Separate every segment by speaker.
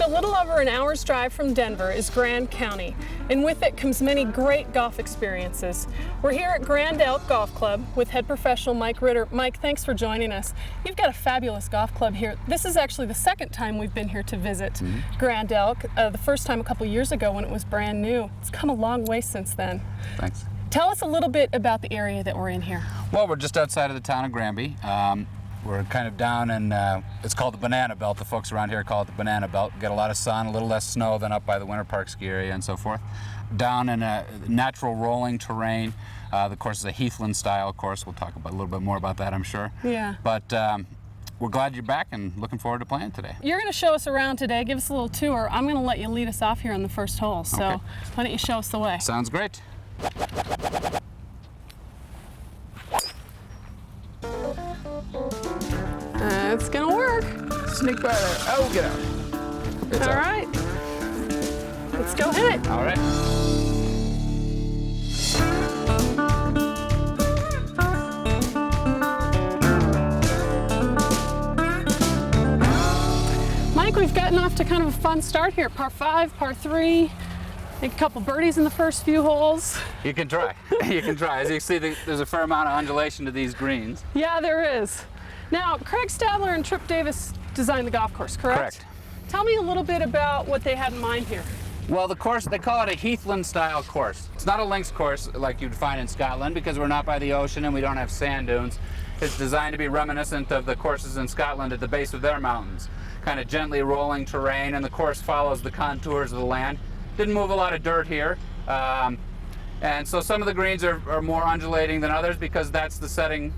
Speaker 1: a little over an hour's drive from Denver is Grand County, and with it comes many great golf experiences. We're here at Grand Elk Golf Club with head professional Mike Ritter. Mike, thanks for joining us. You've got a fabulous golf club here. This is actually the second time we've been here to visit Grand Elk. The first time a couple years ago when it was brand new. It's come a long way since then.
Speaker 2: Thanks.
Speaker 1: Tell us a little bit about the area that we're in here.
Speaker 2: Well, we're just outside of the town of Granby. We're kind of down in, it's called the Banana Belt. The folks around here call it the Banana Belt. Get a lot of sun, a little less snow than up by the Winter Park ski area and so forth. Down in a natural rolling terrain. The course is a Heathland style course. We'll talk about a little bit more about that, I'm sure.
Speaker 1: Yeah.
Speaker 2: But we're glad you're back and looking forward to playing today.
Speaker 1: You're going to show us around today. Give us a little tour. I'm going to let you lead us off here on the first hole. So
Speaker 2: Okay.
Speaker 1: why don't you show us the way?
Speaker 2: Sounds great.
Speaker 1: It's going to work.
Speaker 2: Sneak by there. Oh, get out. It's
Speaker 1: All
Speaker 2: out.
Speaker 1: right. Let's go hit it.
Speaker 2: All right.
Speaker 1: Mike, we've gotten off to kind of a fun start here. Par 5, par 3. Make a couple birdies in the first few holes.
Speaker 2: You can try. You can try. As you can see, there's a fair amount of undulation to these greens.
Speaker 1: Yeah, there is. Now, Craig Stadler and Trip Davis designed the golf course, correct?
Speaker 2: Correct.
Speaker 1: Tell me a little bit about what they had in mind here.
Speaker 2: Well, the course, they call it a Heathland style course. It's not a links course like you'd find in Scotland because we're not by the ocean and we don't have sand dunes. It's designed to be reminiscent of the courses in Scotland at the base of their mountains. Kind of gently rolling terrain, and the course follows the contours of the land. Didn't move a lot of dirt here. And so some of the greens are more undulating than others because that's the setting,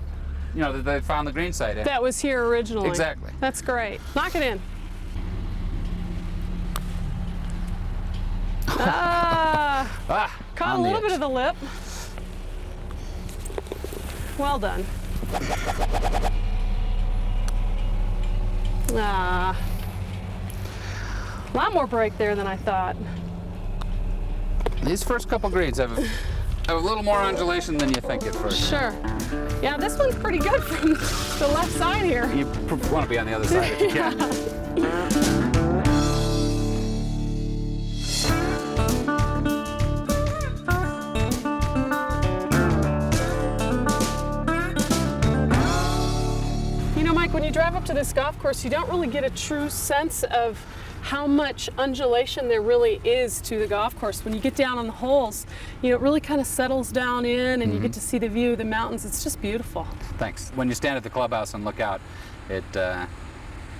Speaker 2: you know, that they found the green site in.
Speaker 1: That was here originally.
Speaker 2: Exactly.
Speaker 1: That's great. Knock it in. Caught a little bit of the lip. Well done. A lot more break there than I thought.
Speaker 2: These first couple greens have a little more undulation than you think at first.
Speaker 1: Sure. Yeah, this one's pretty good from the left side here.
Speaker 2: You want to be on the other side if you can.
Speaker 1: You know, Mike, when you drive up to this golf course, you don't really get a true sense of how much undulation there really is to the golf course. When you get down on the holes, you know, it really kind of settles down in and you get to see the view of the mountains. It's just beautiful.
Speaker 2: Thanks. When you stand at the clubhouse and look out,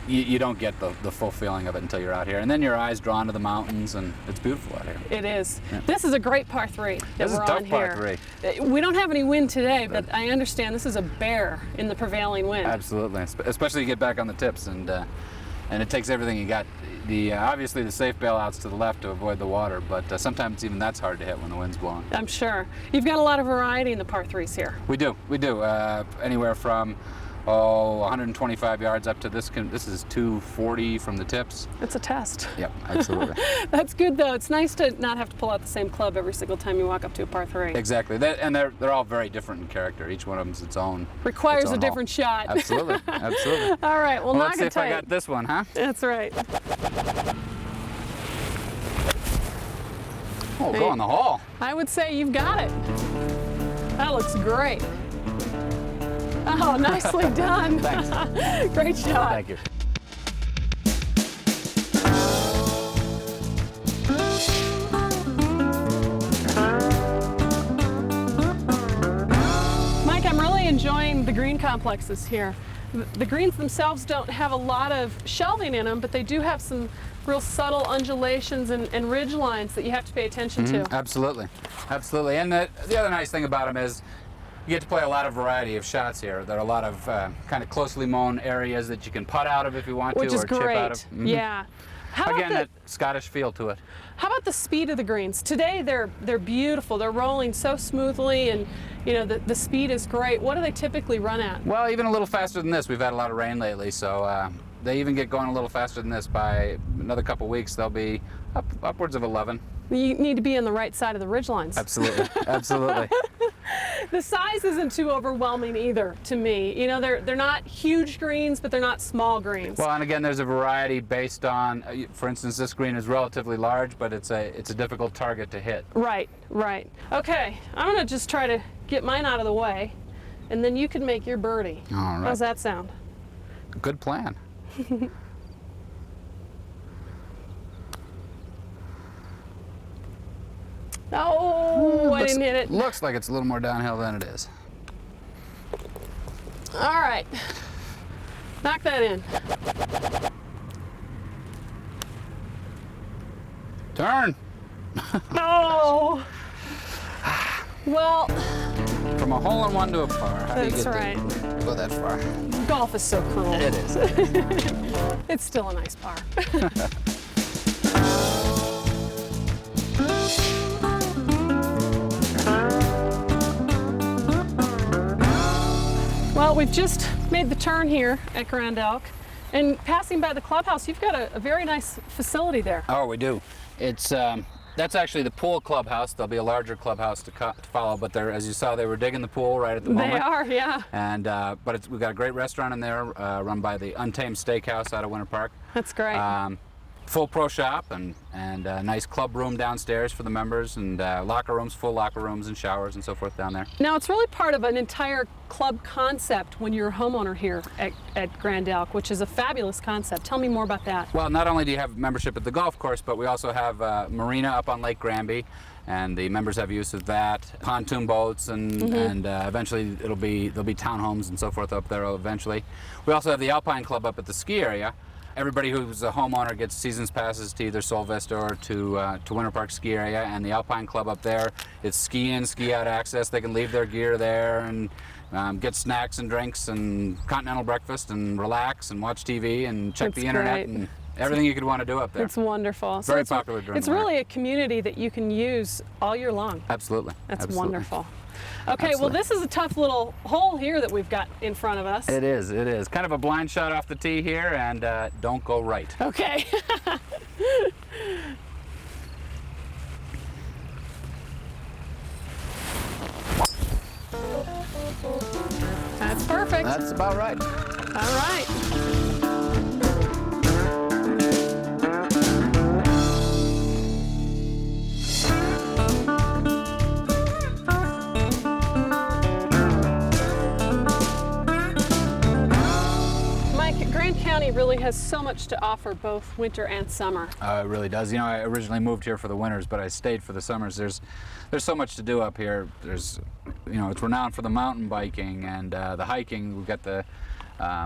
Speaker 2: you don't get the full feeling of it until you're out here. And then your eyes drawn to the mountains, and it's beautiful out here.
Speaker 1: It is.
Speaker 2: Yeah.
Speaker 1: This is a great par 3 that
Speaker 2: This is
Speaker 1: we're
Speaker 2: a tough
Speaker 1: on
Speaker 2: par
Speaker 1: here. We don't have any wind today, but I understand this is a bear in the prevailing wind.
Speaker 2: Absolutely, especially you get back on the tips, and it takes everything you got. Obviously the safe bailouts to the left to avoid the water, but sometimes even that's hard to hit when the wind's blowing.
Speaker 1: I'm sure. You've got a lot of variety in the par 3s here.
Speaker 2: We do. Anywhere from 125 yards up to this is 240 from the tips.
Speaker 1: It's a test.
Speaker 2: Yep, absolutely.
Speaker 1: That's good though. It's nice to not have to pull out the same club every single time you walk up to a par 3.
Speaker 2: Exactly. They're all very different in character. Each one of them's its own.
Speaker 1: Requires
Speaker 2: its own
Speaker 1: a different shot.
Speaker 2: Absolutely. Absolutely.
Speaker 1: All right, well, knock
Speaker 2: Let's see
Speaker 1: it
Speaker 2: if
Speaker 1: tight.
Speaker 2: I got this one, huh?
Speaker 1: That's right.
Speaker 2: Oh, go in the hole.
Speaker 1: I would say you've got it. That looks great. Oh, nicely done.
Speaker 2: Thanks.
Speaker 1: Great shot.
Speaker 2: Thank you.
Speaker 1: Mike, I'm really enjoying the green complexes here. The greens themselves don't have a lot of shelving in them, but they do have some real subtle undulations and ridge lines that you have to pay attention to.
Speaker 2: Absolutely. Absolutely. And the other nice thing about them is you get to play a lot of variety of shots here. There are a lot of kind of closely mown areas that you can putt out of if you want to,
Speaker 1: Which is
Speaker 2: or chip
Speaker 1: great.
Speaker 2: out of.
Speaker 1: Yeah.
Speaker 2: Again, that Scottish feel to it.
Speaker 1: How about the speed of the greens? Today they're beautiful. They're rolling so smoothly, and you know the speed is great. What do they typically run at?
Speaker 2: Well, even a little faster than this. We've had a lot of rain lately, so they even get going a little faster than this. By another couple weeks, they'll be upwards of 11.
Speaker 1: You need to be on the right side of the ridge lines.
Speaker 2: Absolutely, absolutely.
Speaker 1: The size isn't too overwhelming either to me. You know, they're not huge greens, but they're not small greens.
Speaker 2: Well, and again, there's a variety based on, for instance, this green is relatively large, but it's a difficult target to hit.
Speaker 1: Right, right. Okay, I'm gonna just try to get mine out of the way, and then you can make your birdie.
Speaker 2: All right.
Speaker 1: How's that sound?
Speaker 2: Good plan.
Speaker 1: Oh, I didn't hit it.
Speaker 2: Looks like it's a little more downhill than it is.
Speaker 1: All right, knock that in.
Speaker 2: Turn.
Speaker 1: Oh, well,
Speaker 2: From a hole-in-one to a par. How do you
Speaker 1: that's
Speaker 2: get
Speaker 1: right.
Speaker 2: to go that far?
Speaker 1: Golf is so cruel.
Speaker 2: It is.
Speaker 1: It's still a nice par. Well, we've just made the turn here at Grand Elk, and passing by the clubhouse, you've got a very nice facility there.
Speaker 2: Oh, we do. It's that's actually the pool clubhouse. There'll be a larger clubhouse to follow, but as you saw, they were digging the pool right at the moment.
Speaker 1: They are, yeah.
Speaker 2: And but we've got a great restaurant in there, run by the Untamed Steakhouse out of Winter Park.
Speaker 1: That's great.
Speaker 2: Full pro shop and a nice club room downstairs for the members, and locker rooms, full locker rooms and showers and so forth down there.
Speaker 1: Now, it's really part of an entire club concept when you're a homeowner here at Grand Elk, which is a fabulous concept. Tell me more about that.
Speaker 2: Well, not only do you have membership at the golf course, but we also have a marina up on Lake Granby, and the members have use of that. Pontoon boats, and eventually there'll be townhomes and so forth up there eventually. We also have the Alpine Club up at the ski area. Everybody who's a homeowner gets seasons passes to either Sol Vista or to Winter Park ski area, and the Alpine Club up there, it's ski in, ski out access. They can leave their gear there and get snacks and drinks and continental breakfast and relax and watch TV and check
Speaker 1: That's
Speaker 2: the internet
Speaker 1: great.
Speaker 2: and everything you could want to do up there.
Speaker 1: It's wonderful.
Speaker 2: Very popular during
Speaker 1: It's
Speaker 2: the winter.
Speaker 1: really a community that you can use all year long.
Speaker 2: Absolutely.
Speaker 1: That's
Speaker 2: Absolutely.
Speaker 1: wonderful. Okay,
Speaker 2: Absolutely.
Speaker 1: well, this is a tough little hole here that we've got in front of us.
Speaker 2: It is, it is. Kind of a blind shot off the tee here, and don't go right.
Speaker 1: Okay. That's perfect.
Speaker 2: That's about right.
Speaker 1: All right. Grand County really has so much to offer, both winter and summer.
Speaker 2: It really does. You know, I originally moved here for the winters, but I stayed for the summers. There's so much to do up here. There's, you know, it's renowned for the mountain biking and the hiking. We've got the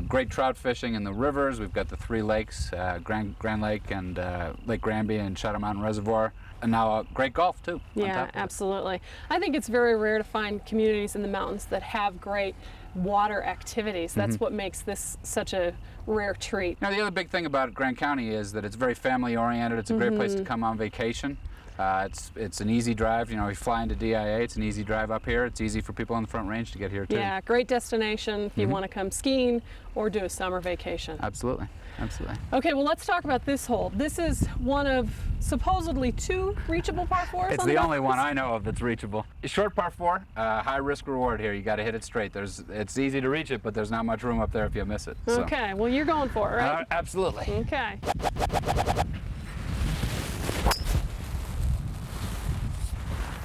Speaker 2: great trout fishing in the rivers. We've got the three lakes, Grand Lake and Lake Granby and Shadow Mountain Reservoir. And now great golf too.
Speaker 1: Yeah, absolutely. I think it's very rare to find communities in the mountains that have great water activities. That's what makes this such a rare treat.
Speaker 2: Now, the other big thing about Grand County is that it's very family oriented. It's a great place to come on vacation. It's an easy drive. You know, you fly into DIA, it's an easy drive up here. It's easy for people on the Front Range to get here too.
Speaker 1: Yeah, great destination if you want to come skiing or do a summer vacation.
Speaker 2: Absolutely, absolutely.
Speaker 1: Okay, well, let's talk about this hole. This is one of supposedly 2 reachable par 4s.
Speaker 2: It's the only one I know of that's reachable. Short par 4, high risk reward here. You got to hit it straight. It's easy to reach it, but there's not much room up there if you miss it. So.
Speaker 1: Okay, well, you're going for it, right?
Speaker 2: Absolutely.
Speaker 1: Okay.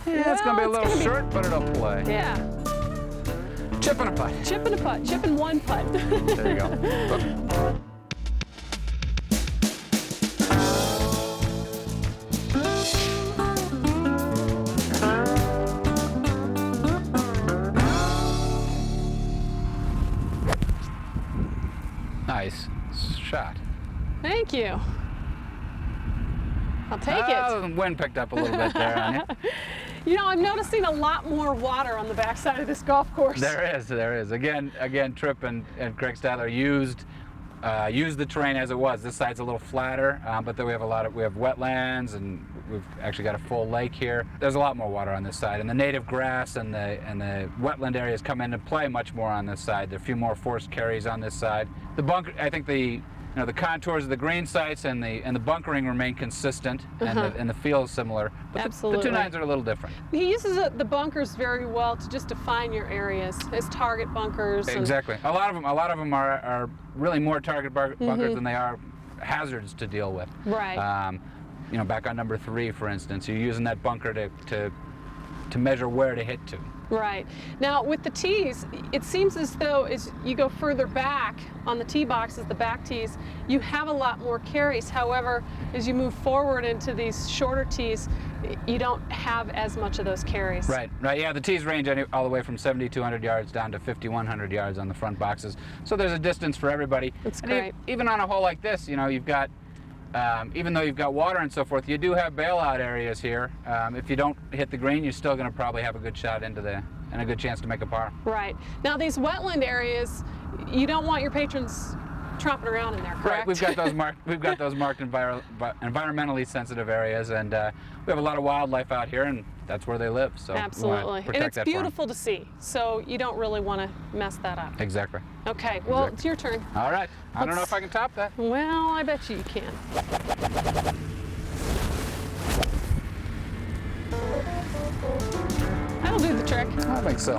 Speaker 2: Yeah, it's going to be a
Speaker 1: Well,
Speaker 2: little short, but it'll play.
Speaker 1: Yeah.
Speaker 2: Chip and a putt.
Speaker 1: Chip and a putt. Chip and one putt.
Speaker 2: There you go. Nice shot.
Speaker 1: Thank you. I'll take it.
Speaker 2: The wind picked up a little bit there on you.
Speaker 1: You know, I'm noticing a lot more water on the backside of this golf course.
Speaker 2: There is. Again, Tripp and Craig Styler used the terrain as it was. This side's a little flatter, but then we have wetlands, and we've actually got a full lake here. There's a lot more water on this side, and the native grass and the wetland areas come into play much more on this side. There are a few more forced carries on this side. The bunker, I think the you know, the contours of the green sites and the bunkering remain consistent, and the feel is similar. But
Speaker 1: Absolutely.
Speaker 2: the 2.9s are a little different.
Speaker 1: He uses the bunkers very well to just define your areas as target bunkers.
Speaker 2: Exactly. A lot of them are really more target bunkers than they are hazards to deal with.
Speaker 1: Right.
Speaker 2: You know, back on number 3, for instance, you're using that bunker to measure where to hit to.
Speaker 1: Right. Now with the tees, it seems as though as you go further back on the tee boxes, the back tees, you have a lot more carries. However, as you move forward into these shorter tees, you don't have as much of those carries.
Speaker 2: Right, right. Yeah, the tees range all the way from 7,200 yards down to 5,100 yards on the front boxes. So there's a distance for everybody.
Speaker 1: That's
Speaker 2: and
Speaker 1: great.
Speaker 2: Even on a hole like this, you know, you've got, even though you've got water and so forth, you do have bailout areas here. If you don't hit the green, you're still going to probably have a good shot into and a good chance to make a par.
Speaker 1: Right. Now these wetland areas, you don't want your patrons tromping around in there, correct?
Speaker 2: Right. We've got those marked. We've got those marked environmentally sensitive areas, and we have a lot of wildlife out here, and that's where they live. So
Speaker 1: absolutely, and it's beautiful to see. So you don't really want to mess that up.
Speaker 2: Exactly.
Speaker 1: Okay. Well, It's your turn.
Speaker 2: All right. I don't know if I can top that.
Speaker 1: Well, I bet you can. That'll do the trick.
Speaker 2: I think so.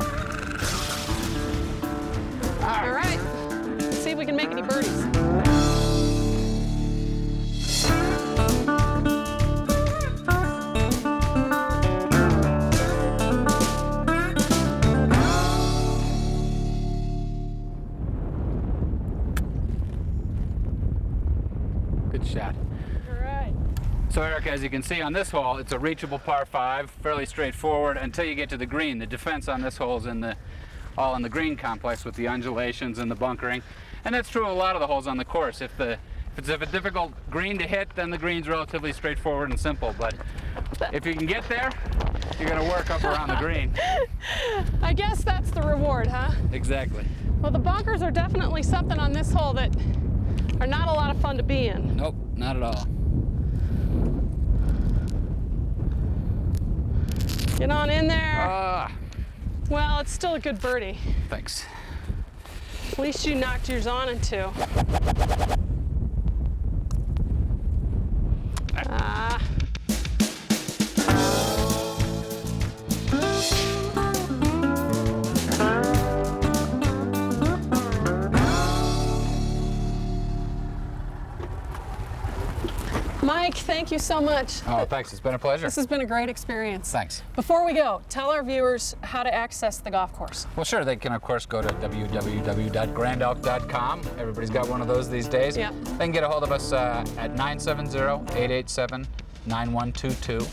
Speaker 1: All right. Let's see if we can make any birdies.
Speaker 2: Good shot.
Speaker 1: All right.
Speaker 2: So Eric, as you can see on this hole, it's a reachable par 5, fairly straightforward until you get to the green. The defense on this hole is all in the green complex with the undulations and the bunkering, and that's true of a lot of the holes on the course. If it's a difficult green to hit, then the green's relatively straightforward and simple. But if you can get there, you're going to work up around the green.
Speaker 1: I guess that's the reward, huh?
Speaker 2: Exactly.
Speaker 1: Well, the bunkers are definitely something on this hole that are not a lot of fun to be in.
Speaker 2: Nope, not at all.
Speaker 1: Get on in there.
Speaker 2: Ah,
Speaker 1: Well, it's still a good birdie.
Speaker 2: thanks.
Speaker 1: At least you knocked yours on in 2. Ah. Mike, thank you so much.
Speaker 2: Oh, thanks. It's been a pleasure.
Speaker 1: This has been a great experience.
Speaker 2: Thanks.
Speaker 1: Before we go, tell our viewers how to access the golf course.
Speaker 2: Well, sure. They can, of course, go to www.grandelk.com. Everybody's got one of those these days.
Speaker 1: Yep.
Speaker 2: They can get a hold of us at 970-887-9122.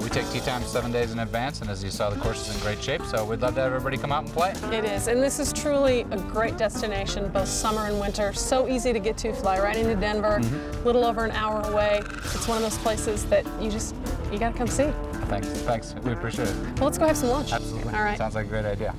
Speaker 2: We take tee times 7 days in advance, and as you saw, the course is in great shape, so we'd love to have everybody come out and play.
Speaker 1: It is, and this is truly a great destination, both summer and winter. So easy to get to, fly right into Denver, a little over an hour away. It's one of those places that you gotta come see.
Speaker 2: Thanks. We appreciate it.
Speaker 1: Well, let's go have some lunch.
Speaker 2: Absolutely.
Speaker 1: All right.
Speaker 2: Sounds like a great idea.